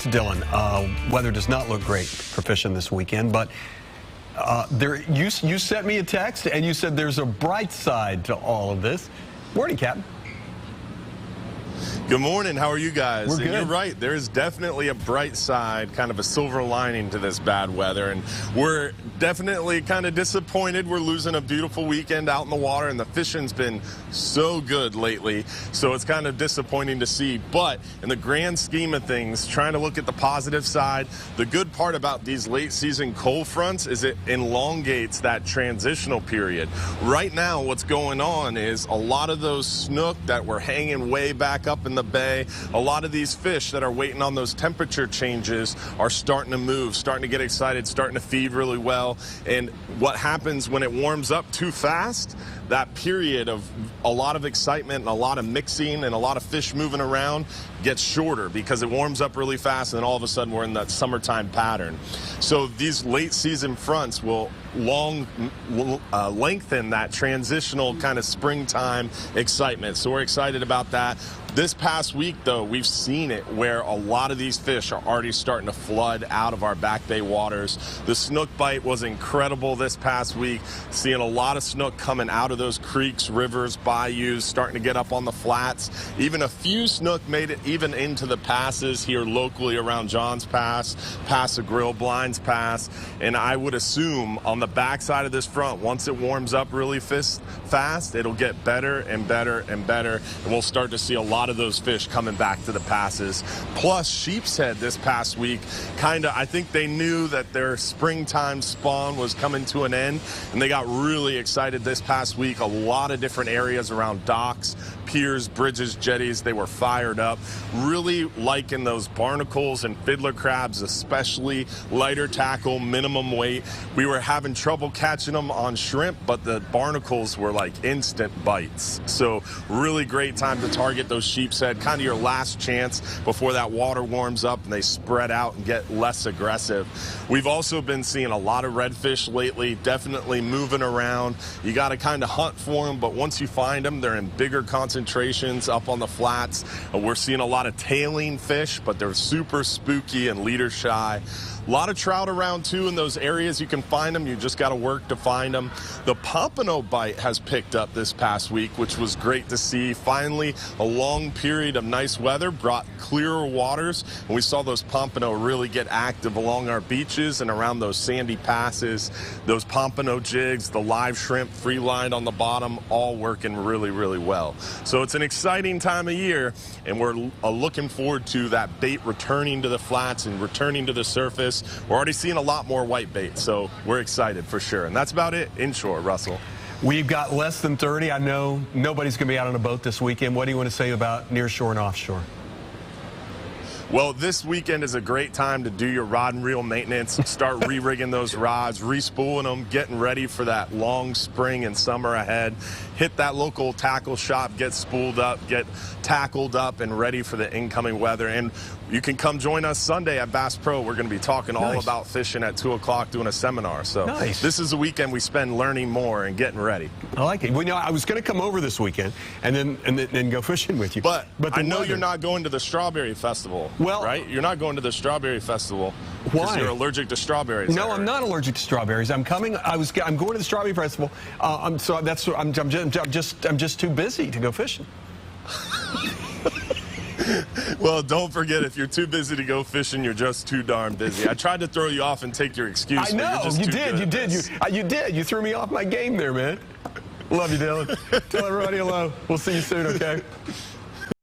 Dylan, weather does not look great for fishing this weekend, but you sent me a text and you said there's a bright side to all of this. Morning, Captain. Good morning. How are you guys? We're good. And you're right. There is definitely a bright side, kind of a silver lining to this bad weather. And we're definitely kind of disappointed. We're losing a beautiful weekend out in the water, and the fishing's been so good lately. So it's kind of disappointing to see. But in the grand scheme of things, trying to look at the positive side, the good part about these late season cold fronts is it elongates that transitional period. Right now, what's going on is a lot of those snook that were hanging way back up in the bay, a lot of these fish that are waiting on those temperature changes are starting to move, starting to get excited, starting to feed really well. And what happens when it warms up too fast, that period of a lot of excitement and a lot of mixing and a lot of fish moving around gets shorter because it warms up really fast, and then all of a sudden we're in that summertime pattern. So these late season fronts will lengthen that transitional kind of springtime excitement. So we're excited about that. This past week, though, we've seen it where a lot of these fish are already starting to flood out of our back bay waters. The snook bite was incredible this past week, seeing a lot of snook coming out of those creeks, rivers, bayous, starting to get up on the flats. Even a few snook made it even into the passes here locally around John's Pass, Pass of Grill, Blinds Pass. And I would assume on the backside of this front, once it warms up really fast, it'll get better and better and better, and we'll start to see a lot of those fish coming back to the passes. Plus, Sheepshead this past week, I think they knew that their springtime spawn was coming to an end, and they got really excited this past week. A lot of different areas around docks, piers, bridges, jetties, they were fired up. Really liking those barnacles and fiddler crabs, especially lighter tackle, minimum weight. We were having trouble catching them on shrimp, but the barnacles were like instant bites. So really great time to target those sheepshead, kind of your last chance before that water warms up and they spread out and get less aggressive. We've also been seeing a lot of redfish lately, definitely moving around. You got to kind of hunt for them, but once you find them, they're in bigger concentrations up on the flats. We're seeing a lot of tailing fish, but they're super spooky and leader shy. A lot of trout around, too, in those areas. You can find them. You just got to work to find them. The pompano bite has picked up this past week, which was great to see. Finally, a long period of nice weather brought clearer waters, and we saw those pompano really get active along our beaches and around those sandy passes. Those pompano jigs, the live shrimp, free line on the bottom, all working really, really well. So it's an exciting time of year, and we're looking forward to that bait returning to the flats and returning to the surface. We're already seeing a lot more white bait, so we're excited for sure. And that's about it inshore, Russell. We've got less than 30. I know nobody's going to be out on a boat this weekend. What do you want to say about nearshore and offshore? Well, this weekend is a great time to do your rod and reel maintenance, start re-rigging those rods, re-spooling them, getting ready for that long spring and summer ahead. Hit that local tackle shop, get spooled up, get tackled up and ready for the incoming weather. And you can come join us Sunday at Bass Pro. We're going to be talking all about fishing at 2 o'clock, doing a seminar. So this is a weekend we spend learning more and getting ready. I like it. Well, you know, I was going to come over this weekend and then go fishing with you. But I know you're not going to the Strawberry Festival. Well, right? You're not going to the Strawberry Festival because you're allergic to strawberries. No, I'm not allergic to strawberries. I'm going to the Strawberry Festival. I'm just too busy to go fishing. Well, don't forget, if you're too busy to go fishing, you're just too darn busy. I tried to throw you off and take your excuse. I know, you did. You threw me off my game there, man. Love you, Dylan. Tell everybody hello. We'll see you soon, okay?